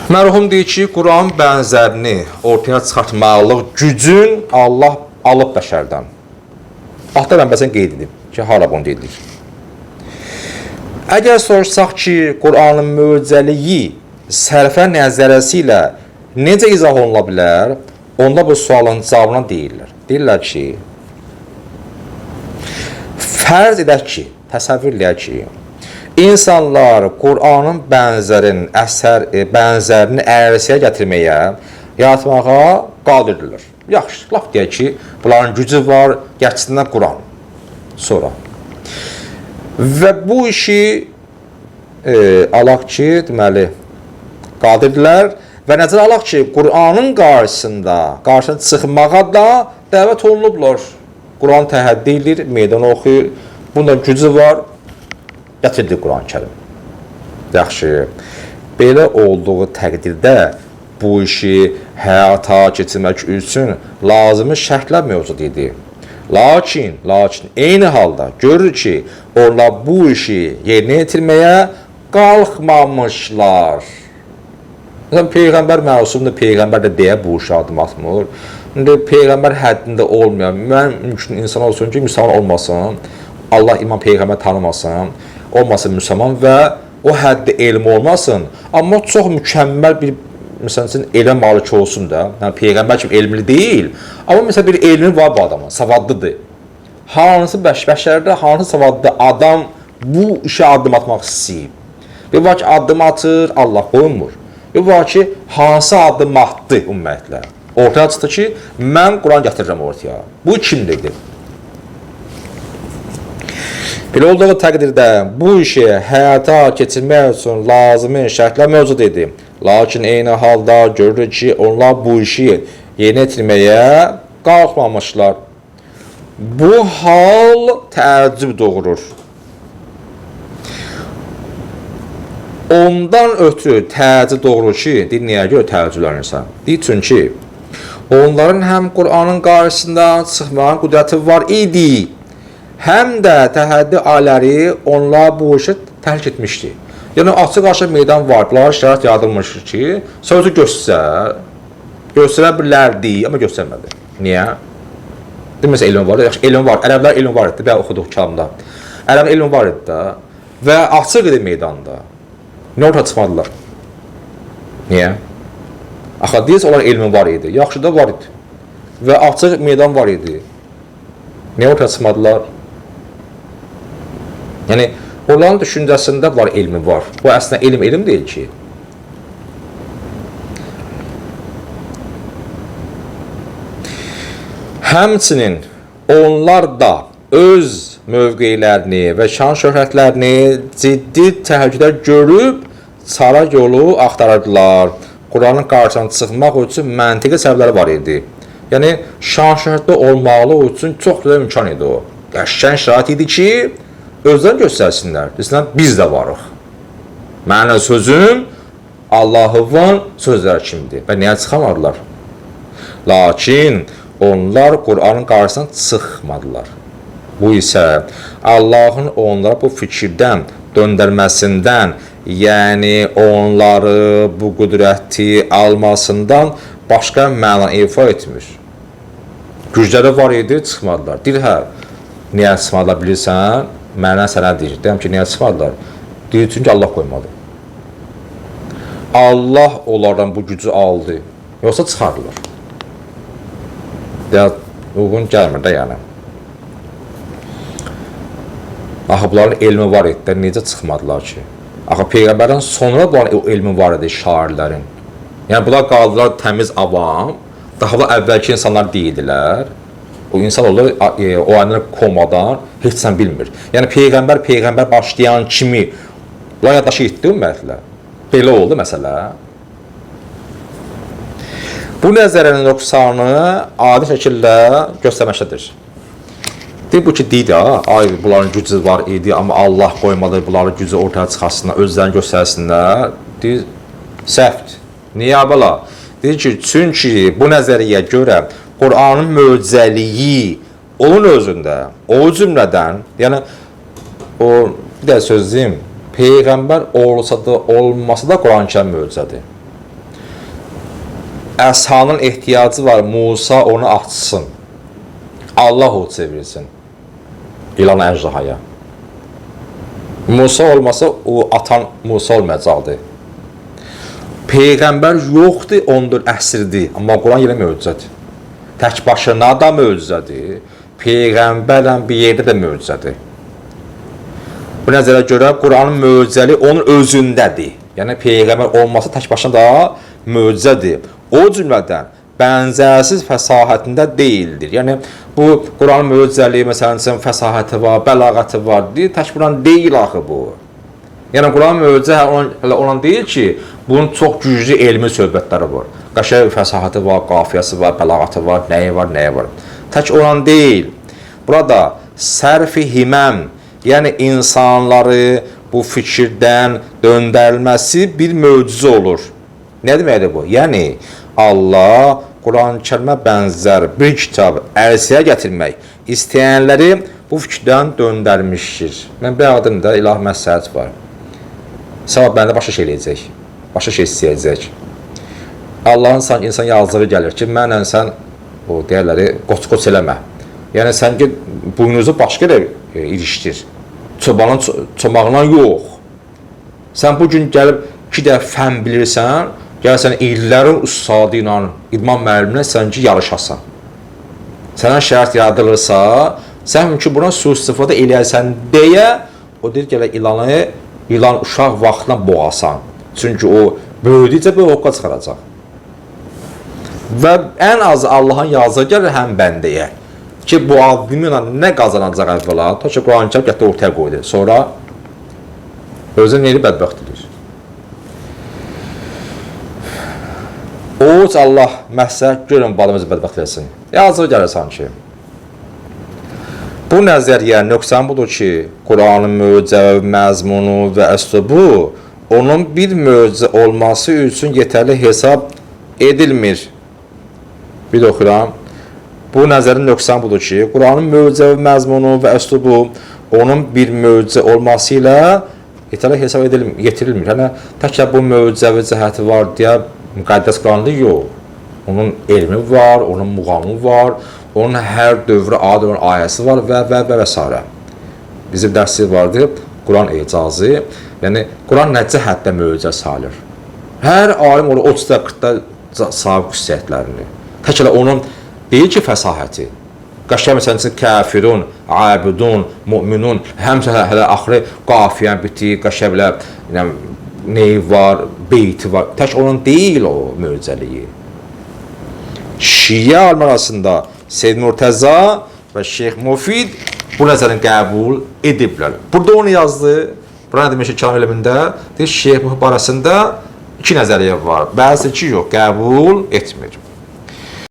Mərhum deyir ki, Quran bənzərini ortaya çıxartmaqlıq gücün Allah alıb bəşərdən. Ahda mənbəsən qeyd edib ki, hala bunu deyilir. Əgər sorsaq ki, Quranın möcüzəliyi sərfə nəzərəsi ilə necə izah olunula bilər, onda bu sualın cavabına deyirlər. Deyirlər ki, fərz edək ki, təsəvvür edək ki, İnsanlar Quranın bənzərini ərsəyə gətirməyə, yaratmağa qadirdirlər. Yaxşı, laf deyək ki, bunların gücü var, gətirsinlər Quran. Sonra. Və bu işi alaq ki, deməli, qadirdirlər və nəzərə alaq ki, Quranın qarşısına çıxmağa da dəvət olunublar. Quran təhəddi edir, meydan oxuyur, bunda gücü var, gətirdi Quran-ı Kərim. Yaxşı, belə olduğu təqdirdə bu işi həyata keçirmək üçün lazımi şərtlər mövcud idi. Lakin eyni halda görür ki, onlar bu işi yerinə yetirməyə qalxmamışlar. Məsələn, Peyğəmbər məsumdur, Peyğəmbər də deyə bu işə adım atmır. Peyğəmbər həddində olmayan, mümkün insan olsun ki, müsəlman olmasın, Allah iman Peyğəmbər tanımasın, olmasın müsəlman və o həddə elm olmasın, amma çox mükəmməl bir məsələn elm malik olsun da, yəni Peyğəmbər kimi elmli deyil, amma məsələn bir elmi var bu adamın, savadlıdır. Hansı bəşərdə, hansı savadlı adam bu işə addım atmaq istəyib? Bir var ki, addım atır, Allah qoymur. Bir var ki, hansı addım atdı ümumiyyətlə? Ortaya çıxdı ki, mən Quran gətirirəm ortaya. Bu kimdir? Belə olduğu təqdirdə bu işi həyata keçirmək üçün lazımi şərtlər mövcud idi. Lakin eyni halda görürük ki, onlar bu işi yerinə yetirməyə qalxmamışlar. Bu hal təəccüb doğurur. Ondan ötürü təəccüb doğurur ki, dinləyə görə təəccüblənirsən. Deyir çünki, onların həm Quranın qarşısında çıxmağın qüdrəti var idi, həm də təhəddi alələri onlar bu işi tərk etmişdi. Yəni, açıq-aşıq meydan var, bunlara şərait yaradılmışdır ki, sözü göstərə bilərdi, amma göstərmədi. Niyə? Deməsə, elm var, yaxşı, elm var, ərəblər elm var idi, bəyə oxuduq kəlamda. Ərəblər elm var idi də və açıq idi meydanda. Nə orta çıxmadılar? Niyə? Axı, deyiz, onlar elmi var idi, yaxşı da var idi və açıq meydan var idi. Niyə orta çıxmadılar? Yəni, onların düşüncəsində var, elmi var. Bu əslində elm deyil ki. Həmçinin onlar da öz mövqeylərini və şan şöhrətlərini ciddi təhlükədə görüb çara yolu axtarırdılar. Quranın qarşısına çıxmaq üçün məntiqi səbəbləri var idi. Yəni, şan şöhrətdə olmalı üçün çox güzel imkan idi o. Qəşəng şərait idi ki, özlərini göstərsinlər. Desinlər, biz də varıq. Mənə sözüm Allah'ın sözləri kimdir və niyə çıxamadılar? Lakin onlar Quranın qarşısına çıxmadılar. Bu isə Allah'ın onlara bu fikirdən döndərməsindən, yəni onları bu qüdrəti almasından başqa məna ifa etmir. Gücləri var idi, çıxmadılar. Deyir, hə, niyə çıxmadılar bilirsən? Mənə sənə deyir. Deyəm ki, niyə çıxmadılar? Deyir, çünki Allah qoymadı. Allah onlardan bu gücü aldı. Yoxsa çıxardılar. Deyək, uyğun gəlmir də yəni. Axı, bunların elmi var idi, necə çıxmadılar ki? Axı, Peyğəmbərdən sonra bunların elmi var idi, şairlərin. Yəni, bunlar qaldılar təmiz avam, daha da əvvəlki insanlar deyildilər. O insan olur, o anlar komadan heç sən bilmir. Yəni, Peyğəmbər başlayan kimi bunlar yaddaşı etdi ümumiyyətlə. Belə oldu məsələ. Bu nəzərənin nöqsanı adi şəkildə göstərməkdədir. Deyir, bu ki, deyir, ay, bunların gücü var idi, amma Allah qoymadı, bunların gücü ortaya çıxasınlar, özlərini göstərsinlər. Deyir, səhvdir. Niyə belə? Deyir ki, çünki bu nəzəriyə görə Quranın möcüzəliyi onun özündə, o cümlədən, yəni, o, bir də söz deyim, Peyğəmbər olsa da, olmasa da Quran-ı Kərim möcüzədir. Əsanın ehtiyacı var, Musa onu açsın. Allah o çevirsin. İlan əjdahaya. Musa olmasa o atan Musa olmayacaqdı. Peyğəmbər yoxdur, 14 əsrdir. Amma Quran yenə möcüzədir. Tək başına da möcüzədir. Peyğəmbərlə bir yerdə də möcüzədir. Bu nəzərə görə Quranın möcüzəli onun özündədir. Yəni Peyğəmbər olması tək başına da möcüzədir. O cümlədən bənzərsiz fəsahətində deyildir. Yəni bu Quranın möcüzəli, məsələn, fəsahəti var, bəlağəti var. Tək Quran deyil axı bu. Yəni Quran möcüzə olan deyil ki, bunun çox güclü elmi söhbətləri var. Qəşəng fəsahəti var, qafiyəsi var, bəlağəti var, nəyi var, nəyi var. Tək olan deyil. Burada sərf-i himəm, yəni insanları bu fikirdən döndərilməsi bir möcüzə olur. Nə deməkdir bu? Yəni Allah Quran-ı Kərimə bənzər bir kitab ərsəyə gətirmək istəyənləri bu fikirdən döndərmişdir. Mən bəyadım da ilahi məsləhət var. Sabah bəndə başqa şey eləyəcək, başqa şey istəyəcək. Allahın sanki insan yazdığı gəlir ki, mənlə sən o deyərləri qoç-qoç eləmə. Yəni sən ki, buynuzu başqa da ilişdir. Çobanın çomağından yox. Sən bugün gəlib 2 dəfə fən bilirsən, gəlsən illərin ustadı ilə, idman müəlliminə sən ki, yarışasan. Sənə şərt yaradılırsa, sən ki, buna sui-istifadə eləyərsən deyə, o deyir ki, ilan uşaq vaxtına boğasan. Çünki o böyüdükcə bir oqqa çıxaracaq. Və ən az Allahın yazdığı gəlir həm bəndəyə. Ki, bu adımla nə qazanacaq əvvəla? Ta ki, Quran-ı Kərim gətirib ortaya qoydu. Sonra özü neyli bədbəxtidir. Oğuz Allah məhsək görün balımızı bədbəxt versin. Yazıq gəlir sanki. Bu nəzəriyyə nöqsan budur ki, Quranın möcüzə, məzmunu və əslubu onun bir möcüzə olması üçün yetərli hesab edilmir. Bir də oxuyuram. Bu nəzərin nöqsan budur ki, Quranın möcüzə, məzmunu və əslubu onun bir möcüzə olması ilə yetərli hesab yetirilmir. Yəni, təkcə bu möcüzəvi cəhəti var deyə müqəddəs Quranlı yox. Onun elmi var, onun muğamı var, onun hər dövrə aid olan ayəsi var və s. Bizim dərsi vardır, Quran icazı. Yəni, Quran nə cəhətdə möcüzə sayılır? Hər alim o 30-40-da sahib xüsusiyyətlərini. Təkcə onun deyil ki, fəsahəti. Qəşəng məsələn, kəfirun, abidun, müminun, həmsə hələ axırı qafiyən bitir, qəşəng bilə, neyi var, beyti var. Tək onun deyil o möcüzəliyi. Şiə alim arasında Seyyid Murtəza və Şeyx Mufid bu nəzərin qəbul ediblər. Burada onu yazdı. Burada demək ki, kəlam elmində Şeyx Mufid barəsində 2 nəzəriyyə var. Bəzi ki, yox, qəbul etmir.